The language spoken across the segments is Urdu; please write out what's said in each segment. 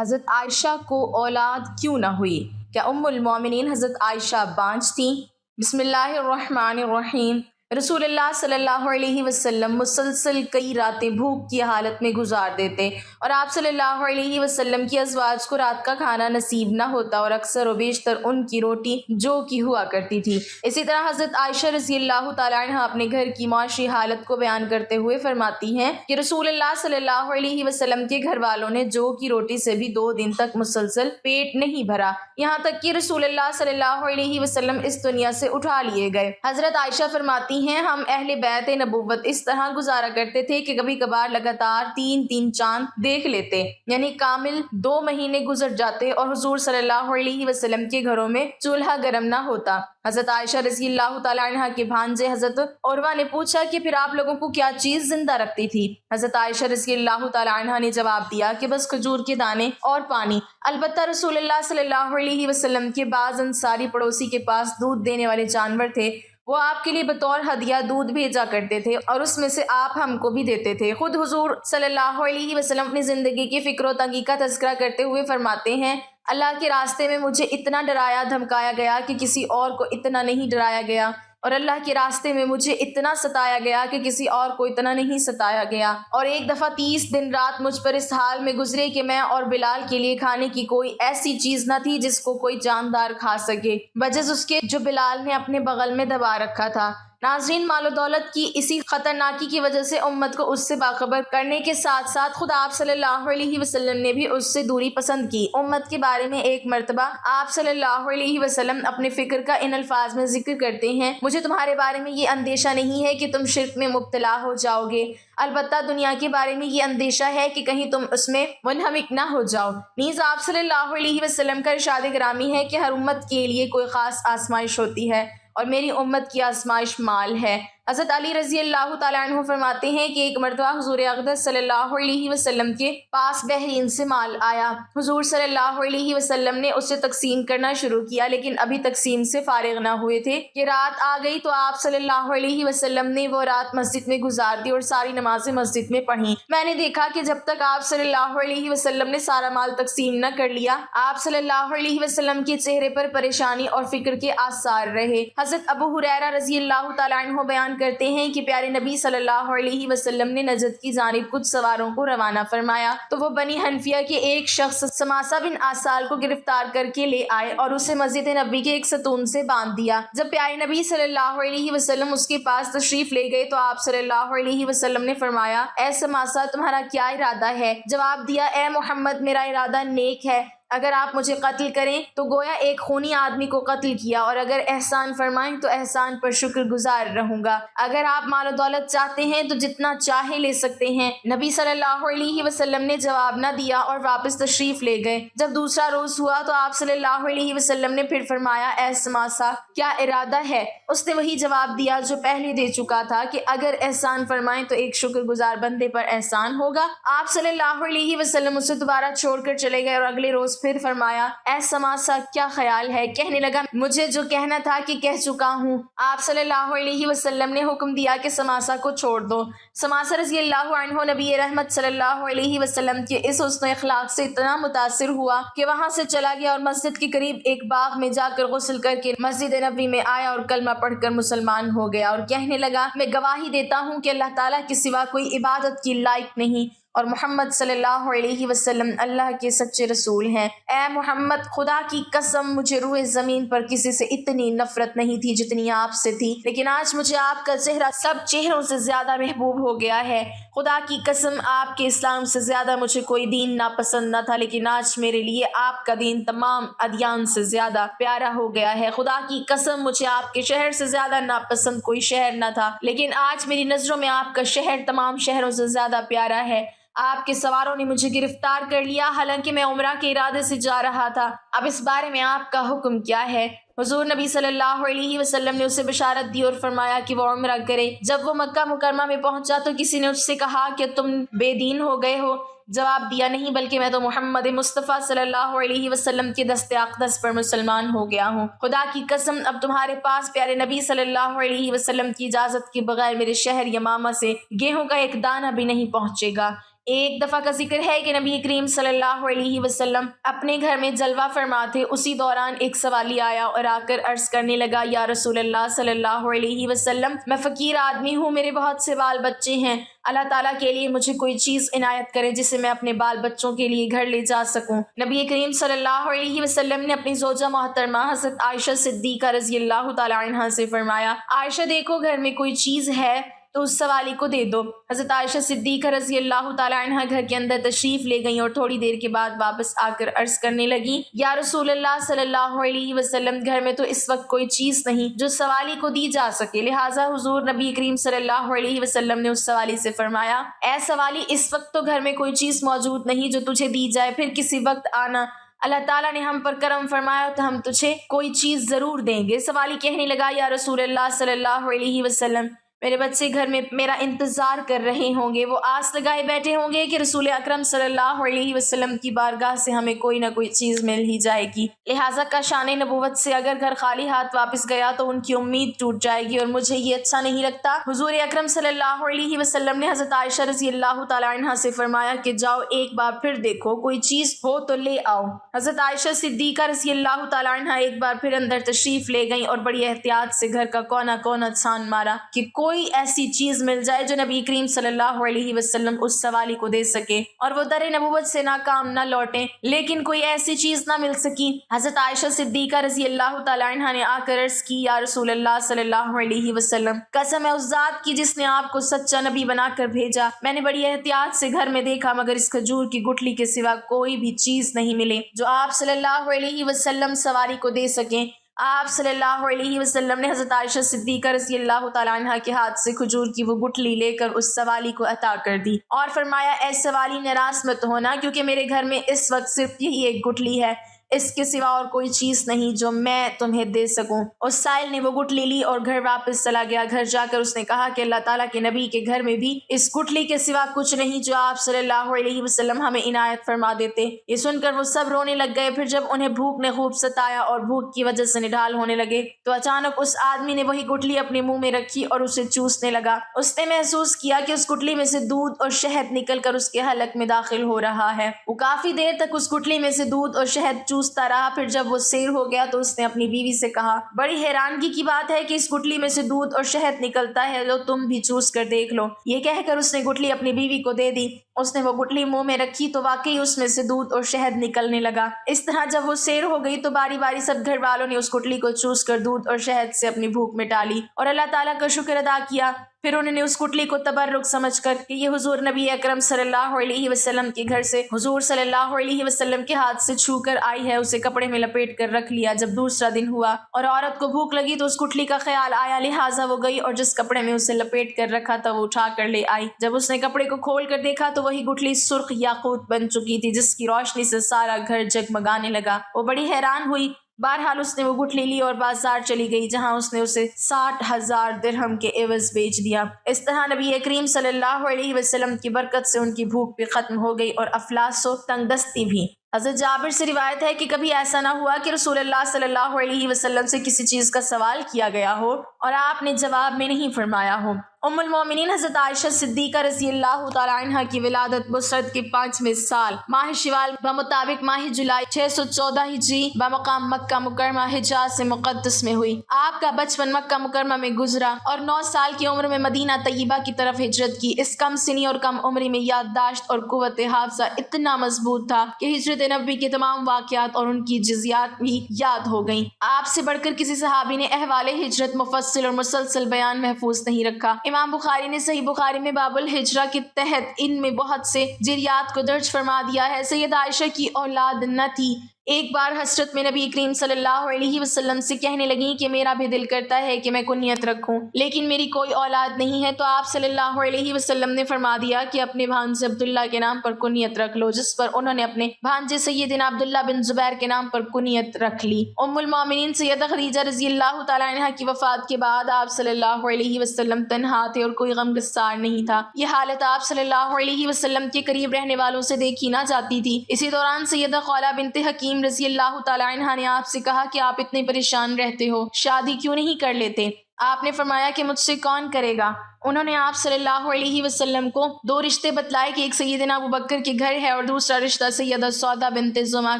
حضرت عائشہ کو اولاد کیوں نہ ہوئی؟ کیا ام المومنین حضرت عائشہ بانجھ تھیں؟ بسم اللہ الرحمن الرحیم۔ رسول اللہ صلی اللہ علیہ وسلم مسلسل کئی راتیں بھوک کی حالت میں گزار دیتے اور آپ صلی اللہ علیہ وسلم کی ازواج کو رات کا کھانا نصیب نہ ہوتا اور اکثر و بیشتر ان کی روٹی جو کی ہوا کرتی تھی۔ اسی طرح حضرت عائشہ رضی اللہ تعالیٰ عنہ اپنے گھر کی معاشی حالت کو بیان کرتے ہوئے فرماتی ہیں کہ رسول اللہ صلی اللہ علیہ وسلم کے گھر والوں نے جو کی روٹی سے بھی 2 دن تک مسلسل پیٹ نہیں بھرا، یہاں تک کہ رسول اللہ صلی اللہ علیہ وسلم اس دنیا سے اٹھا لیے گئے۔ حضرت عائشہ فرماتی ہیں ہم اہل بیت نبوت اس طرح گزارا کرتے تھے کہ کبھی کبھار لگاتار 3 چاند دیکھ لیتے، یعنی کامل 2 مہینے گزر جاتے اور حضور صلی اللہ علیہ وسلم کے گھروں میں چولہا گرم نہ ہوتا۔ حضرت عائشہ رضی اللہ تعالیٰ عنہ کے بھانجے حضرت عروہ نے پوچھا کہ پھر آپ لوگوں کو کیا چیز زندہ رکھتی تھی؟ حضرت عائشہ رضی اللہ تعالیٰ عنہ نے جواب دیا کہ بس کھجور کے دانے اور پانی۔ البتہ رسول اللہ صلی اللہ علیہ وسلم کے بعض انصاری پڑوسی کے پاس دودھ دینے والے جانور تھے، وہ آپ کے لیے بطور ہدیہ دودھ بھیجا کرتے تھے اور اس میں سے آپ ہم کو بھی دیتے تھے۔ خود حضور صلی اللہ علیہ وسلم اپنی زندگی کی فکر و تنگی کا تذکرہ کرتے ہوئے فرماتے ہیں اللہ کے راستے میں مجھے اتنا ڈرایا دھمکایا گیا کہ کسی اور کو اتنا نہیں ڈرایا گیا، اور اللہ کے راستے میں مجھے اتنا ستایا گیا کہ کسی اور کو اتنا نہیں ستایا گیا، اور ایک دفعہ 30 دن رات مجھ پر اس حال میں گزرے کہ میں اور بلال کے لیے کھانے کی کوئی ایسی چیز نہ تھی جس کو کوئی جاندار کھا سکے بجز اس کے جو بلال نے اپنے بغل میں دبا رکھا تھا۔ ناظرین، مال و دولت کی اسی خطرناکی کی وجہ سے امت کو اس سے باخبر کرنے کے ساتھ ساتھ خود آپ صلی اللہ علیہ وسلم نے بھی اس سے دوری پسند کی۔ امت کے بارے میں ایک مرتبہ آپ صلی اللہ علیہ وسلم اپنے فکر کا ان الفاظ میں ذکر کرتے ہیں مجھے تمہارے بارے میں یہ اندیشہ نہیں ہے کہ تم شرک میں مبتلا ہو جاؤ گے، البتہ دنیا کے بارے میں یہ اندیشہ ہے کہ کہیں تم اس میں منہمک نہ ہو جاؤ۔ نیز آپ صلی اللہ علیہ وسلم کا ارشاد گرامی ہے کہ ہر امت کے لیے کوئی خاص آزمائش ہوتی ہے اور میری امت کی آزمائش مال ہے۔ حضرت علی رضی اللہ تعالیٰ عنہ فرماتے ہیں کہ ایک مرتبہ حضور اقدس صلی اللہ علیہ وسلم کے پاس بحرین سے مال آیا۔ حضور صلی اللہ علیہ وسلم نے اسے تقسیم کرنا شروع کیا، لیکن ابھی تقسیم سے فارغ نہ ہوئے تھے کہ رات آ گئی، تو آپ صلی اللہ علیہ وسلم نے وہ رات مسجد میں گزار دی اور ساری نمازیں مسجد میں پڑھیں۔ میں نے دیکھا کہ جب تک آپ صلی اللہ علیہ وسلم نے سارا مال تقسیم نہ کر لیا، آپ صلی اللہ علیہ وسلم کے چہرے پر پریشانی اور فکر کے آثار رہے۔ حضرت ابو ہریرہ رضی اللہ تعالیٰ عنہ بیان کرتے ہیں کہ پیارے نبی صلی اللہ علیہ وسلم نے نجد کی جانب کچھ سواروں کو روانہ فرمایا تو وہ بنی حنفیہ کے ایک شخص سماسہ بن آسال کو گرفتار کر کے لے آئے اور اسے مسجد نبی کے ایک ستون سے باندھ دیا۔ جب پیارے نبی صلی اللہ علیہ وسلم اس کے پاس تشریف لے گئے تو آپ صلی اللہ علیہ وسلم نے فرمایا اے سماسہ تمہارا کیا ارادہ ہے؟ جواب دیا اے محمد میرا ارادہ نیک ہے، اگر آپ مجھے قتل کریں تو گویا ایک خونی آدمی کو قتل کیا، اور اگر احسان فرمائیں تو احسان پر شکر گزار رہوں گا۔ اگر آپ مال و دولت چاہتے ہیں تو جتنا چاہے لے سکتے ہیں۔ نبی صلی اللہ علیہ وسلم نے جواب نہ دیا اور واپس تشریف لے گئے۔ جب دوسرا روز ہوا تو آپ صلی اللہ علیہ وسلم نے پھر فرمایا اے سماسہ کیا ارادہ ہے؟ اس نے وہی جواب دیا جو پہلے دے چکا تھا کہ اگر احسان فرمائیں تو ایک شکر گزار بندے پر احسان ہوگا۔ آپ صلی اللہ علیہ وسلم اسے دوبارہ چھوڑ کر چلے گئے اور اگلے روز پھر فرمایا اے سماسہ کیا خیال ہے؟ کہنے لگا مجھے جو کہنا تھا کہ کہہ چکا ہوں۔ آپ صلی اللہ علیہ وسلم نے حکم دیا کہ سماسہ کو چھوڑ دو۔ سماسہ رضی اللہ عنہ نبی رحمت صلی اللہ علیہ وسلم کے اس حسن اخلاق سے اتنا متاثر ہوا کہ وہاں سے چلا گیا اور مسجد کے قریب ایک باغ میں جا کر غسل کر کے مسجد نبوی میں آیا اور کلمہ پڑھ کر مسلمان ہو گیا، اور کہنے لگا میں گواہی دیتا ہوں کہ اللہ تعالیٰ کے سوا کوئی عبادت کی لائق نہیں اور محمد صلی اللہ علیہ وسلم اللہ کے سچے رسول ہیں۔ اے محمد خدا کی قسم مجھے روئے زمین پر کسی سے اتنی نفرت نہیں تھی جتنی آپ سے تھی، لیکن آج مجھے آپ کا چہرہ سب چہروں سے زیادہ محبوب ہو گیا ہے۔ خدا کی قسم آپ کے اسلام سے زیادہ مجھے کوئی دین ناپسند نہ تھا، لیکن آج میرے لیے آپ کا دین تمام ادیان سے زیادہ پیارا ہو گیا ہے۔ خدا کی قسم مجھے آپ کے شہر سے زیادہ ناپسند کوئی شہر نہ تھا، لیکن آج میری نظروں میں آپ کا شہر تمام شہروں سے زیادہ پیارا ہے۔ آپ کے سواروں نے مجھے گرفتار کر لیا حالانکہ میں عمرہ کے ارادے سے جا رہا تھا، اب اس بارے میں آپ کا حکم کیا ہے؟ حضور نبی صلی اللہ علیہ وسلم نے اسے بشارت دی اور فرمایا کہ وہ عمرہ کرے۔ جب وہ مکہ مکرمہ میں پہنچا تو کسی نے اس سے کہا کہ تم بے دین ہو گئے ہو؟ جواب دیا نہیں، بلکہ میں تو محمد مصطفیٰ صلی اللہ علیہ وسلم کے دست اقدس پر مسلمان ہو گیا ہوں۔ خدا کی قسم اب تمہارے پاس پیارے نبی صلی اللہ علیہ وسلم کی اجازت کے بغیر میرے شہر یمامہ سے گیہوں کا ایک دانہ بھی نہیں پہنچے گا۔ ایک دفعہ کا ذکر ہے کہ نبی کریم صلی اللہ علیہ وسلم اپنے گھر میں جلوہ فرما تھے، اسی دوران ایک سوالی آیا اور آ کر عرض کرنے لگا، یا رسول اللہ صلی اللہ علیہ وسلم، میں فقیر آدمی ہوں، میرے بہت سے بال بچے ہیں، اللہ تعالیٰ کے لیے مجھے کوئی چیز عنایت کرے جسے میں اپنے بال بچوں کے لیے گھر لے جا سکوں۔ نبی کریم صلی اللہ علیہ وسلم نے اپنی زوجہ محترمہ حضرت عائشہ صدیقہ رضی اللہ تعالیٰ عنہا سے فرمایا، عائشہ دیکھو گھر میں کوئی چیز ہے تو اس سوالی کو دے دو۔ حضرت عائشہ صدیقہ رضی اللہ تعالیٰ عنہا گھر کے اندر تشریف لے گئیں اور تھوڑی دیر کے بعد واپس آ کر عرض کرنے لگیں، یا رسول اللہ صلی اللہ علیہ وسلم، گھر میں تو اس وقت کوئی چیز نہیں جو سوالی کو دی جا سکے، لہٰذا حضور نبی کریم صلی اللہ علیہ وسلم نے اس سوالی سے فرمایا، اے سوالی، اس وقت تو گھر میں کوئی چیز موجود نہیں جو تجھے دی جائے، پھر کسی وقت آنا، اللہ تعالیٰ نے ہم پر کرم فرمایا تو ہم تجھے کوئی چیز ضرور دیں گے۔ سوالی کہنے لگا، یا رسول اللہ صلی اللہ علیہ وسلم، میرے بچے گھر میں میرا انتظار کر رہے ہوں گے، وہ آس لگائے بیٹھے ہوں گے کہ رسول اکرم صلی اللہ علیہ وسلم کی بارگاہ سے ہمیں کوئی نہ کوئی چیز مل ہی جائے گی، لہٰذا کاشان نبوت سے اگر گھر خالی ہاتھ واپس گیا تو ان کی امید ٹوٹ جائے گی اور مجھے یہ اچھا نہیں لگتا۔ حضور اکرم صلی اللہ علیہ وسلم نے حضرت عائشہ رضی اللہ تعالیٰ عنہا سے فرمایا کہ جاؤ ایک بار پھر دیکھو، کوئی چیز ہو تو لے آؤ۔ حضرت عائشہ صدیقہ رضی اللہ تعالیٰ عنہا ایک بار پھر اندر تشریف لے گئیں اور بڑی احتیاط سے گھر کا کونا کونا چھان مارا کہ کوئی ایسی چیز مل جائے جو نبی کریم صلی اللہ علیہ وسلم اس سوالی کو دے سکے اور وہ در نبوت سے ناکام نہ لوٹیں، لیکن کوئی ایسی چیز نہ مل سکی۔ حضرت عائشہ صدیقہ رضی اللہ تعالیٰ عنہا نے آ کر عرض کی، یا رسول اللہ صلی اللہ علیہ وسلم، قسم ہے اس ذات کی جس نے آپ کو سچا نبی بنا کر بھیجا، میں نے بڑی احتیاط سے گھر میں دیکھا مگر اس کھجور کی گٹھلی کے سوا کوئی بھی چیز نہیں ملے جو آپ صلی اللہ علیہ وسلم سواری کو دے سکیں۔ آپ صلی اللہ علیہ وسلم نے حضرت عائشہ صدیقہ رضی اللہ تعالیٰ عنہ کے ہاتھ سے کھجور کی وہ گٹھلی لے کر اس سوالی کو عطا کر دی اور فرمایا، اے سوالی، ناراض مت ہونا کیونکہ میرے گھر میں اس وقت صرف یہی ایک گٹھلی ہے، اس کے سوا اور کوئی چیز نہیں جو میں تمہیں دے سکوں۔ اس سائل نے وہ گٹھلی لی اور گھر واپس چلا گیا۔ گھر جا کر اس نے کہا کہ اللہ تعالیٰ کے نبی کے گھر میں بھی اس گٹھلی کے سوا کچھ نہیں جو آپ صلی اللہ علیہ وسلم ہمیں عنایت فرما دیتے۔ یہ سن کر وہ سب رونے لگ گئے۔ پھر جب انہیں بھوک نے خوب ستایا اور بھوک کی وجہ سے نڈھال ہونے لگے تو اچانک اس آدمی نے وہی گٹھلی اپنے منہ میں رکھی اور اسے چوسنے لگا۔ اس نے محسوس کیا کہ اس گٹھلی میں سے دودھ اور شہد نکل کر اس کے حلق میں داخل ہو رہا ہے۔ وہ کافی دیر تک اس گٹھلی میں سے دودھ اور شہد چوستا رہا۔ پھر جب وہ سیر ہو گیا تو اس نے اپنی بیوی سے کہا، بڑی حیرانگی کی بات ہے کہ اس گٹھلی میں سے دودھ اور شہد نکلتا ہے، لو تم بھی چوس کر دیکھ لو۔ یہ کہہ کر اس نے گٹھلی اپنی بیوی کو دے دی۔ اس نے وہ گٹھلی منہ میں رکھی تو واقعی اس میں سے دودھ اور شہد نکلنے لگا۔ اس طرح جب وہ سیر ہو گئی تو باری باری سب گھر والوں نے اس گٹھلی کو چوس کر دودھ اور شہد سے اپنی بھوک مٹا لی اور اللہ تعالیٰ کا شکر ادا کیا۔ پھر انہوں نے اس گٹھلی کو تبرک سمجھ کر کہ یہ حضور نبی اکرم صلی اللہ علیہ وسلم کے گھر سے حضور صلی اللہ علیہ وسلم کے ہاتھ سے چھو کر آئی ہے، اسے کپڑے میں لپیٹ کر رکھ لیا۔ جب دوسرا دن ہوا اور عورت کو بھوک لگی تو اس گٹھلی کا خیال آیا، لہٰذا وہ گئی اور جس کپڑے میں اسے لپیٹ کر رکھا تھا وہ اٹھا کر لے آئی۔ جب اس نے کپڑے کو کھول کر دیکھا تو وہی گٹھلی سرخ یاقوت بن چکی تھی جس کی روشنی سے سارا گھر جگمگانے لگا۔ وہ بڑی حیران ہوئی۔ بہرحال اس نے وہ گٹھلی لی اور بازار چلی گئی جہاں اس نے اسے 60,000 درہم کے عوض بیچ دیا۔ اس طرح نبی کریم صلی اللہ علیہ وسلم کی برکت سے ان کی بھوک بھی ختم ہو گئی اور افلاس و تنگ دستی بھی۔ حضرت جابر سے روایت ہے کہ کبھی ایسا نہ ہوا کہ رسول اللہ صلی اللہ علیہ وسلم سے کسی چیز کا سوال کیا گیا ہو اور آپ نے جواب میں نہیں فرمایا ہو۔ ام المومنین حضرت عائشہ صدیقہ رضی اللہ تعالیٰ عنہ کی ولادت بسرت کے 5ویں سال ماہ شوال بمطابق ماہ جولائی 614 ہجری بمقام مکہ مکرمہ حجاز سے مقدس میں ہوئی۔ آپ کا بچپن مکہ مکرمہ میں گزرا اور 9 سال کی عمر میں مدینہ طیبہ کی طرف ہجرت کی۔ اس کم سنی اور کم عمری میں یادداشت اور قوت حافظہ اتنا مضبوط تھا کہ ہجرت نبی کے تمام واقعات اور ان کی جزیات بھی یاد ہو گئیں۔ آپ سے بڑھ کر کسی صحابی نے احوال ہجرت مفصل اور مسلسل بیان محفوظ نہیں رکھا۔ امام بخاری نے صحیح بخاری میں باب الہجرہ کے تحت ان میں بہت سے جریات کو درج فرما دیا ہے۔ سیدہ عائشہ کی اولاد نہ تھی۔ ایک بار حسرت میں نبی کریم صلی اللہ علیہ وسلم سے کہنے لگیں کہ میرا بھی دل کرتا ہے کہ میں کنیت رکھوں لیکن میری کوئی اولاد نہیں ہے، تو آپ صلی اللہ علیہ وسلم نے فرما دیا کہ اپنے بھانجے عبداللہ کے نام پر کنیت رکھ لو، جس پر انہوں نے اپنے بھانجے سیدنا عبداللہ بن زبیر کے نام پر کنیت رکھ لی۔ ام المومنین سیدہ خدیجہ رضی اللہ تعالیٰ عنہ کی وفات کے بعد آپ صلی اللہ علیہ وسلم تنہا تھے اور کوئی غم گسار نہیں تھا۔ یہ حالت آپ صلی اللہ علیہ وسلم کے قریب رہنے والوں سے دیکھی نہ جاتی تھی۔ اسی دوران سیدہ خولہ بنت حکیم رضی اللہ تعالیٰ عنہ نے آپ سے کہا کہ آپ اتنے پریشان رہتے ہو، شادی کیوں نہیں کر لیتے؟ آپ نے فرمایا کہ مجھ سے کون کرے گا؟ انہوں نے آپ صلی اللہ علیہ وسلم کو 2 رشتے بتلائے کہ ایک سیدنا ابو بکر کے گھر ہے اور دوسرا رشتہ سیدہ سودا بنت زمعہ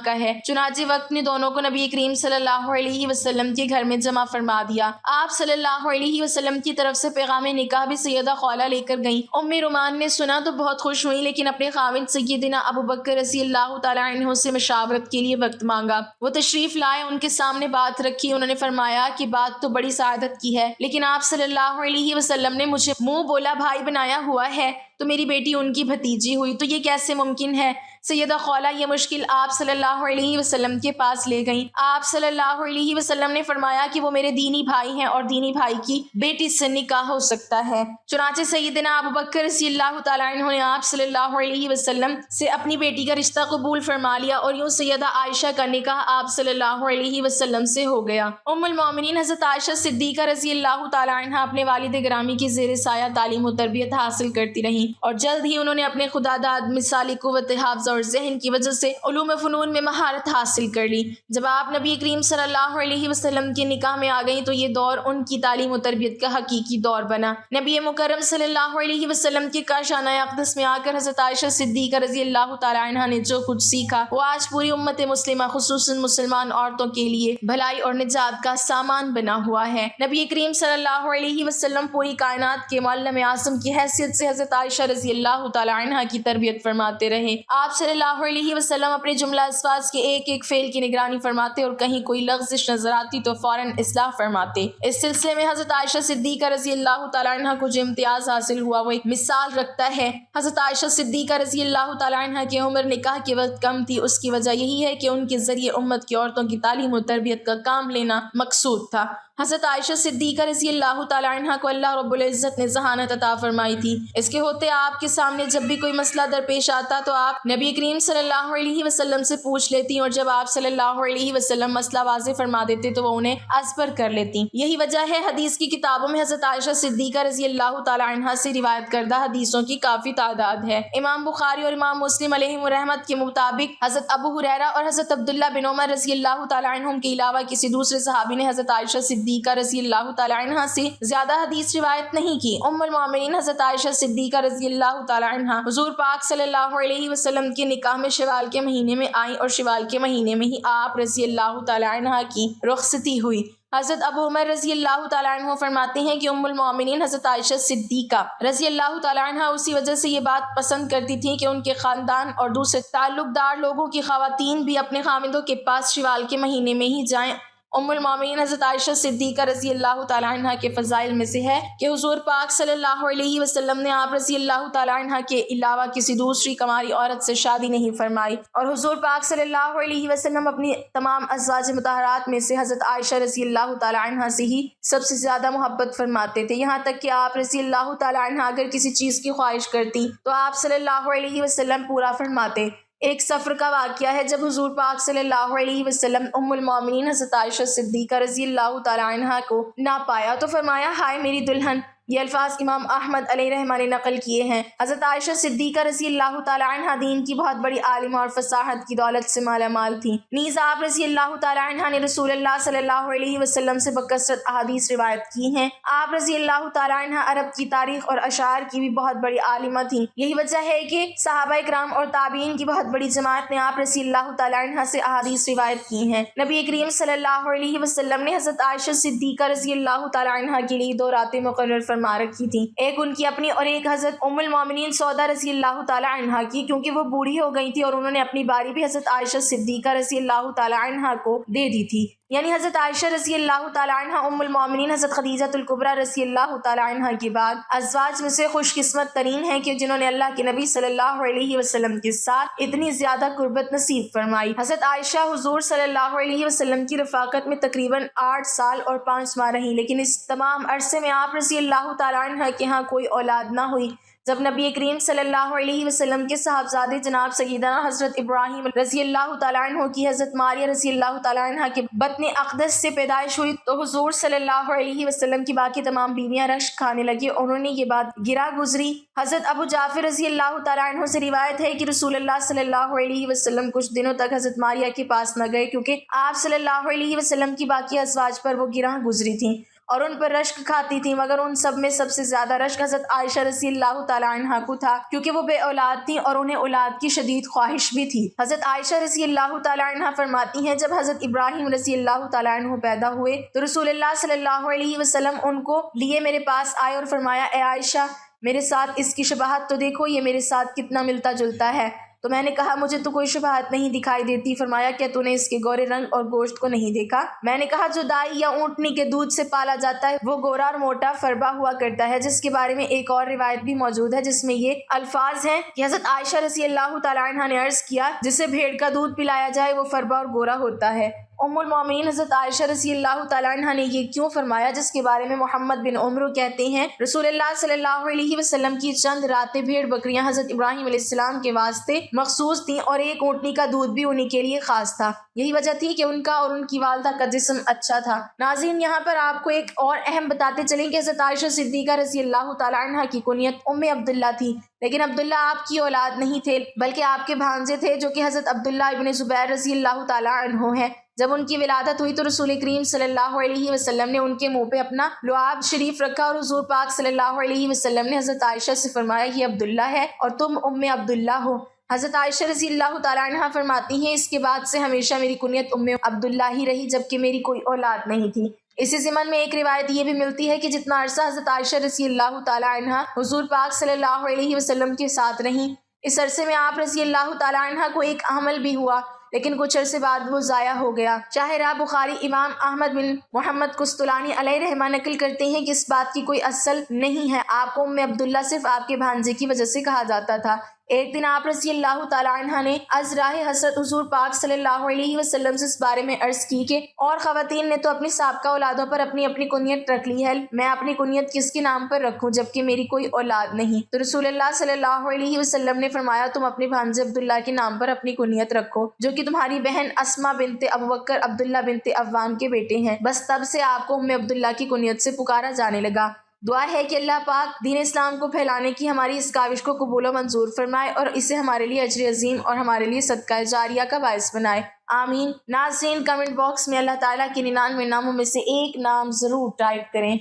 کا ہے۔ چنانچہ وقت نے دونوں کو نبی کریم صلی اللہ علیہ وسلم کے گھر میں جمع فرما دیا۔ آپ صلی اللہ علیہ وسلم کی طرف سے پیغام نکاح بھی سیدہ خولہ لے کر گئیں۔ ام رومان نے سنا تو بہت خوش ہوئی، لیکن اپنے خاوند سیدنا ابو بکر رضی اللہ تعالیٰ عنہ سے مشاورت کے لیے وقت مانگا۔ وہ تشریف لائے، ان کے سامنے بات رکھی۔ انہوں نے فرمایا کہ بات تو بڑی سعادت کی ہے، لیکن آپ صلی اللہ علیہ وسلم نے مجھے منہ بولا بھائی بنایا ہوا ہے، تو میری بیٹی ان کی بھتیجی ہوئی، تو یہ کیسے ممکن ہے؟ سیدہ خولہ یہ مشکل آپ صلی اللہ علیہ وسلم کے پاس لے گئیں۔ آپ صلی اللہ علیہ وسلم نے فرمایا کہ وہ میرے دینی بھائی ہیں اور دینی بھائی کی بیٹی سے نکاح ہو سکتا ہے۔ چنانچہ سیدنا ابو بکر رضی اللہ تعالیٰ عنہ نے آپ صلی اللہ علیہ وسلم سے اپنی بیٹی کا رشتہ قبول فرما لیا، اور یوں سیدہ عائشہ کا نکاح آپ صلی اللہ علیہ وسلم سے ہو گیا۔ ام المومنین حضرت عائشہ صدیقہ رضی اللہ تعالیٰ عنہ اپنے والد گرامی کی زیر سایہ تعلیم و تربیت حاصل کرتی رہیں، اور جلد ہی انہوں نے اپنے خدا داد مثالی قوت حافظہ اور ذہن کی وجہ سے علوم فنون میں مہارت حاصل کر لی۔ جب آپ نبی کریم صلی اللہ علیہ وسلم کے نکاح میں آ گئیں تو یہ دور ان کی تعلیم و تربیت کا حقیقی دور بنا۔ نبی مکرم صلی اللہ علیہ وسلم کے کاشانہ اقدس میں آ کر حضرت عائشہ صدیقہ رضی اللہ تعالیٰ عنہ نے جو کچھ سیکھا وہ آج پوری امت مسلمہ خصوصاً مسلمان عورتوں کے لیے بھلائی اور نجات کا سامان بنا ہوا ہے۔ نبی کریم صلی اللہ علیہ وسلم پوری کائنات کے معلم اعظم کی حیثیت سے حضرت عائشہ رضی اللہ تعالیٰ عنہ کی تربیت فرماتے رہے۔ آپ صلی اللہ علیہ وسلم اپنے جملہ الفاظ کے ایک ایک فعل کی نگرانی فرماتے، اور کہیں کوئی لغزش نظر آتی تو فوراً اصلاح فرماتے۔ اس سلسلے میں حضرت عائشہ صدیقہ رضی اللہ تعالیٰ عنہ کو جو امتیاز حاصل ہوا وہ ایک مثال رکھتا ہے۔ حضرت عائشہ صدیقہ رضی اللہ تعالیٰ عنہ کی عمر نکاح کے وقت کم تھی، اس کی وجہ یہی ہے کہ ان کے ذریعے امت کی عورتوں کی تعلیم و تربیت کا کام لینا مقصود تھا۔ حضرت عائشہ صدیقہ رضی اللہ تعالیٰ عنہ کو اللہ رب العزت نے ذہانت عطا فرمائی تھی۔ اس کے ہوتے آپ کے سامنے جب بھی کوئی مسئلہ درپیش آتا تو آپ نبی کریم صلی اللہ علیہ وسلم سے پوچھ لیتی، اور جب آپ صلی اللہ علیہ وسلم مسئلہ واضح فرما دیتے تو وہ انہیں ازبر کر لیتی۔ یہی وجہ ہے حدیث کی کتابوں میں حضرت عائشہ صدیقہ رضی اللہ تعالیٰ عنہ سے روایت کردہ حدیثوں کی کافی تعداد ہے۔ امام بخاری اور امام مسلم علیہم الرحمت کے مطابق حضرت ابو ہریرہ اور حضرت عبداللہ بن عمر رضی اللہ تعالیٰ عنہم کے علاوہ کسی دوسرے صحابی نے حضرت عائشہ صدیقہ رضی اللہ تعالیٰ عنہ سے زیادہ حدیث روایت نہیں کی۔ ام المومنین حضرت عائشہ صدیقہ رضی اللہ تعالیٰ عنہ حضور پاک صلی اللہ علیہ وسلم کے نکاح میں شوال کے مہینے میں آئیں، اور شوال کے مہینے میں ہی آپ رضی اللہ تعالیٰ عنہ کی رخصتی ہوئی۔ حضرت ابو عمر رضی اللہ تعالیٰ عنہ فرماتے ہیں کہ ام المومنین حضرت عائشہ صدیقہ رضی اللہ تعالیٰ عنہ اسی وجہ سے یہ بات پسند کرتی تھیں کہ ان کے خاندان اور دوسرے تعلق دار لوگوں کی خواتین بھی اپنے خاوندوں کے پاس شوال کے مہینے میں ہی جائیں۔ ام المومنین حضرت عائشہ صدیقہ رضی اللہ تعالیٰ عنہ کے فضائل میں سے ہے کہ حضور پاک صلی اللہ علیہ وسلم نے آپ رضی اللہ تعالیٰ عنہ کے علاوہ کسی دوسری کماری عورت سے شادی نہیں فرمائی، اور حضور پاک صلی اللہ علیہ وسلم اپنی تمام ازواج مطہرات میں سے حضرت عائشہ رضی اللہ تعالیٰ عنہ سے ہی سب سے زیادہ محبت فرماتے تھے، یہاں تک کہ آپ رضی اللہ تعالیٰ عنہ اگر کسی چیز کی خواہش کرتی تو آپ صلی اللہ علیہ وسلم پورا فرماتے۔ ایک سفر کا واقعہ ہے جب حضور پاک صلی اللہ علیہ وسلم ام المومنین حضرت عائشہ صدیقہ رضی اللہ تعالیٰ عنہ کو نہ پایا تو فرمایا ہائے میری دلہن۔ یہ الفاظ امام احمد علیہ رحمہ نے نقل کیے ہیں۔ حضرت عائشہ صدیقہ رضی اللہ تعالیٰ عنہ دین کی بہت بڑی عالمہ اور فصاحت کی دولت سے مالا مال تھی، نیز آپ رضی اللہ تعالیٰ عنہ نے رسول اللہ صلی اللہ علیہ وسلم سے بکثرت احادیث روایت کی ہیں۔ آپ رضی اللہ تعالیٰ عنہ عرب کی تاریخ اور اشعار کی بھی بہت بڑی عالمہ تھیں۔ یہی وجہ ہے کہ صحابہ کرام اور تابعین کی بہت بڑی جماعت نے آپ رضی اللہ تعالیٰ عنہ سے احادیث روایت کی ہیں۔ نبی کریم صلی اللہ علیہ وسلم نے حضرت عائشہ صدیقہ رضی اللہ تعالیٰ عنہ کے لیے 2 راتیں مقرر فرما رکھی تھیں، ایک ان کی اپنی اور ایک حضرت ام المومنین سودا رضی اللہ تعالیٰ عنہ کی، کیونکہ وہ بوڑھی ہو گئی تھی اور انہوں نے اپنی باری بھی حضرت عائشہ صدیقہ رضی اللہ تعالیٰ عنہ کو دے دی تھی۔ یعنی حضرت عائشہ رضی اللہ تعالیٰ عنہ ام المومنین حضرت خدیجہ الکبریٰ رضی اللہ تعالیٰ عنہ کے بعد ازواج میں سے خوش قسمت ترین ہیں کہ جنہوں نے اللہ کے نبی صلی اللہ علیہ وسلم کے ساتھ اتنی زیادہ قربت نصیب فرمائی۔ حضرت عائشہ حضور صلی اللہ علیہ وسلم کی رفاقت میں تقریباً 8 سال اور 5 ماہ رہیں، لیکن اس تمام عرصے میں آپ رضی اللہ تعالیٰ عنہ کے ہاں کوئی اولاد نہ ہوئی۔ جب نبی کریم صلی اللہ علیہ وسلم کے صاحبزادے جناب سیدنا حضرت ابراہیم رضی اللہ تعالیٰ عنہ کی حضرت ماریہ رضی اللہ تعالیٰ عنہ کے بطن اقدس سے پیدائش ہوئی تو حضور صلی اللہ علیہ وسلم کی باقی تمام بیویاں رشک کھانے لگی، انہوں نے یہ بات گرا گزری۔ حضرت ابو جعفر رضی اللہ تعالیٰ عنہ سے روایت ہے کہ رسول اللہ صلی اللہ علیہ وسلم کچھ دنوں تک حضرت ماریہ کے پاس نہ گئے کیونکہ آپ صلی اللہ علیہ وسلم کی باقی ازواج پر وہ گرہ گزری تھیں، اور ان پر رشک کھاتی تھی، مگر ان سب میں سب سے زیادہ رشک حضرت عائشہ رضی اللہ تعالیٰ عنہ کو تھا، کیونکہ وہ بے اولاد تھیں اور انہیں اولاد کی شدید خواہش بھی تھی۔ حضرت عائشہ رضی اللہ تعالیٰ عنہ فرماتی ہیں جب حضرت ابراہیم رضی اللہ تعالیٰ عنہ پیدا ہوئے تو رسول اللہ صلی اللہ علیہ وسلم ان کو لیے میرے پاس آئے اور فرمایا، اے عائشہ میرے ساتھ اس کی شباہت تو دیکھو، یہ میرے ساتھ کتنا ملتا جلتا ہے۔ تو میں نے کہا مجھے تو کوئی شباہت نہیں دکھائی دیتی۔ فرمایا کیا تو نے اس کے گورے رنگ اور گوشت کو نہیں دیکھا؟ میں نے کہا جو دائی یا اونٹنی کے دودھ سے پالا جاتا ہے وہ گورا اور موٹا فربا ہوا کرتا ہے، جس کے بارے میں ایک اور روایت بھی موجود ہے جس میں یہ الفاظ ہیں کہ حضرت عائشہ رضی اللہ تعالیٰ عنہ نے عرض کیا جسے بھیڑ کا دودھ پلایا جائے وہ فربا اور گورا ہوتا ہے۔ ام المومنین حضرت عائشہ رضی اللہ تعالیٰ عنہ نے یہ کیوں فرمایا، جس کے بارے میں محمد بن عمرو کہتے ہیں رسول اللہ صلی اللہ علیہ وسلم کی چند راتیں بھیڑ بکریاں حضرت ابراہیم علیہ السلام کے واسطے مخصوص تھیں اور ایک اونٹنی کا دودھ بھی انہی کے لیے خاص تھا۔ یہی وجہ تھی کہ ان کا اور ان کی والدہ کا جسم اچھا تھا۔ ناظرین یہاں پر آپ کو ایک اور اہم بتاتے چلیں کہ حضرت عائشہ صدیقہ رضی اللہ تعالیٰ عنہ کی کنیت ام عبداللہ تھی، لیکن عبداللہ آپ کی اولاد نہیں تھے بلکہ آپ کے بھانجے تھے جو کہ حضرت عبداللہ ابن زبیر رضی اللہ تعالیٰ عنہ ہیں۔ جب ان کی ولادت ہوئی تو رسول کریم صلی اللہ علیہ وسلم نے ان کے منہ پہ اپنا لعاب شریف رکھا اور حضور پاک صلی اللہ علیہ وسلم نے حضرت عائشہ سے فرمایا یہ عبداللہ ہے اور تم ام عبداللہ ہو۔ حضرت عائشہ رضی اللہ تعالیٰ عنہ فرماتی ہیں اس کے بعد سے ہمیشہ میری کنیت ام عبداللہ ہی رہی جبکہ میری کوئی اولاد نہیں تھی۔ اسی ضمن میں ایک روایت یہ بھی ملتی ہے کہ جتنا عرصہ حضرت عائشہ رضی اللہ تعالیٰ عنہ حضور پاک صلی اللہ علیہ وسلم کے ساتھ رہیں، اس عرصے میں آپ رضی اللہ تعالیٰ عنہ کو ایک حمل بھی ہوا، لیکن کچھ عرصے بعد وہ ضائع ہو گیا۔ شاہراہ بخاری امام احمد بن محمد قسطلانی علیہ رحمہ نقل کرتے ہیں کہ اس بات کی کوئی اصل نہیں ہے، آپ کو ام عبداللہ صرف آپ کے بھانجے کی وجہ سے کہا جاتا تھا۔ ایک دن آپ رضی اللہ تعالیٰ عنہ نے از راہ حضرت حضور پاک صلی اللہ علیہ وسلم سے اس بارے میں عرض کی کہ اور خواتین نے تو اپنی سابقہ اولادوں پر اپنی اپنی کنیت رکھ لی ہے، میں اپنی کنیت کس کے نام پر رکھوں جبکہ میری کوئی اولاد نہیں؟ تو رسول اللہ صلی اللہ علیہ وسلم نے فرمایا تم اپنے بھانجے عبداللہ کے نام پر اپنی کنیت رکھو جو کہ تمہاری بہن اسما بنت ابوبکر عبداللہ بنت عوام کے بیٹے ہیں۔ بس تب سے آپ کو ام عبداللہ کی کنیت سے پکارا جانے لگا۔ دعا ہے کہ اللہ پاک دین اسلام کو پھیلانے کی ہماری اس کاوش کو قبول و منظور فرمائے اور اسے ہمارے لیے اجر عظیم اور ہمارے لیے صدقہ جاریہ کا باعث بنائے، آمین۔ ناظرین کمنٹ باکس میں اللہ تعالیٰ کے 99 ناموں میں سے ایک نام ضرور ٹائپ کریں۔